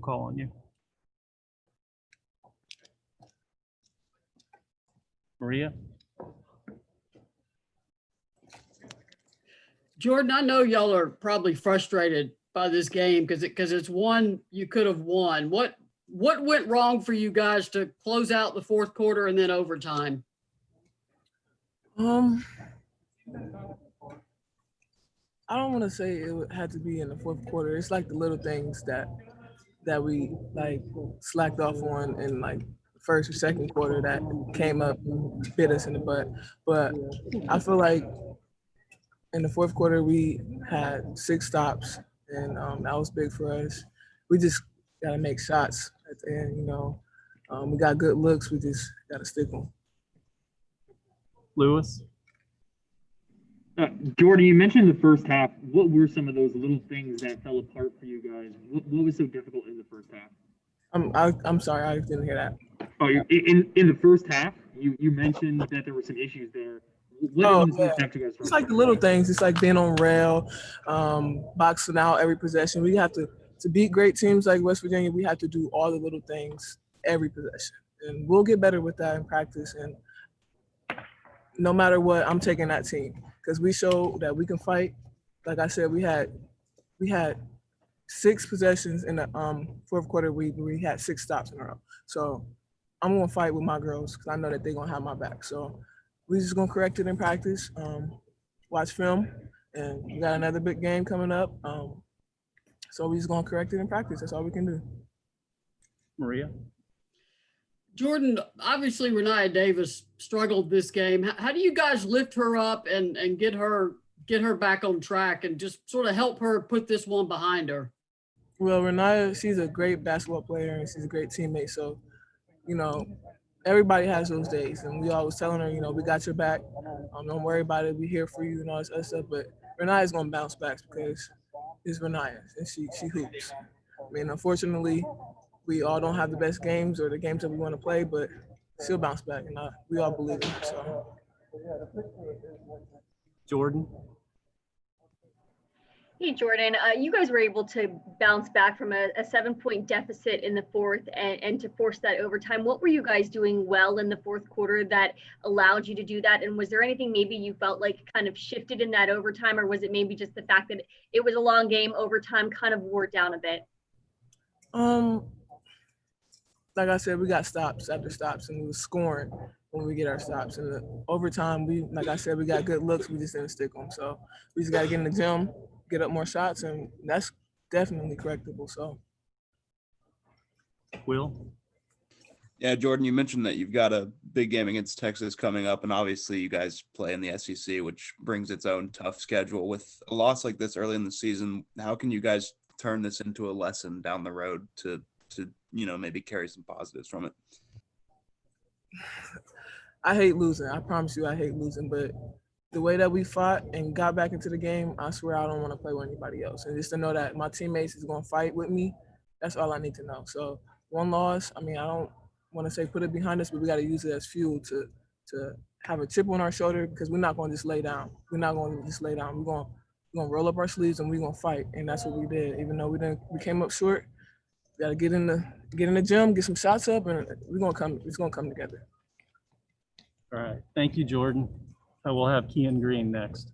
call on you. Maria? Jordan, I know y'all are probably frustrated by this game because it's one you could have won. What went wrong for you guys to close out the fourth quarter and then overtime? I don't want to say it had to be in the fourth quarter. It's like the little things that we like slacked off on in like first or second quarter that came up, bit us in the butt. But I feel like in the fourth quarter we had 6 stops, and that was big for us. We just gotta make shots at the end, you know. We got good looks. We just gotta stick them. Lewis? Jordan, you mentioned the first half. What were some of those little things that fell apart for you guys? What was so difficult in the first half? I'm sorry, I didn't hear that. Oh, in the first half, you mentioned that there were some issues there. What in the first half you guys? It's like the little things. It's like being on rail, boxing out every possession. We have to beat great teams like West Virginia. We have to do all the little things every possession, and we'll get better with that in practice. And no matter what, I'm taking that team because we showed that we can fight. Like I said, we had 6 possessions in the fourth quarter. We had 6 stops in a row. So I'm gonna fight with my girls because I know that they're gonna have my back. So we're just gonna correct it in practice, watch film, and we got another big game coming up. So we're just gonna correct it in practice. That's all we can do. Maria? Jordan, obviously Renee Davis struggled this game. How do you guys lift her up and get her back on track and just sort of help her put this one behind her? Well, Renee, she's a great basketball player and she's a great teammate. So, you know, everybody has those days, and we always telling her, you know, we got your back. Don't worry about it. We're here for you and all this other stuff. But Renee is gonna bounce back because it's Renee and she hoops. I mean, unfortunately, we all don't have the best games or the games that we want to play, but she'll bounce back, and we all believe in her. So. Jordan? Hey, Jordan, you guys were able to bounce back from a 7-point deficit in the fourth and to force that overtime. What were you guys doing well in the fourth quarter that allowed you to do that? And was there anything maybe you felt like kind of shifted in that overtime, or was it maybe just the fact that it was a long game, overtime kind of wore down a bit? Like I said, we got stops after stops, and we were scoring when we get our stops. And the overtime, like I said, we got good looks. We just didn't stick them. So we just got to get in the gym, get up more shots, and that's definitely correctable. So. Will? Yeah, Jordan, you mentioned that you've got a big game against Texas coming up, and obviously you guys play in the SEC, which brings its own tough schedule. With a loss like this early in the season, how can you guys turn this into a lesson down the road to maybe carry some positives from it? I hate losing. I promise you I hate losing. But the way that we fought and got back into the game, I swear I don't want to play with anybody else. And just to know that my teammates is going to fight with me, that's all I need to know. So one loss, I mean, I don't want to say put it behind us, but we got to use it as fuel to have a chip on our shoulder, because we're not going to just lay down. We're not going to just lay down. We're going to roll up our sleeves and we're going to fight. And that's what we did. Even though we came up short, we got to get in the gym, get some shots up, and it's going to come together. All right. Thank you, Jordan. We'll have Kean Green next.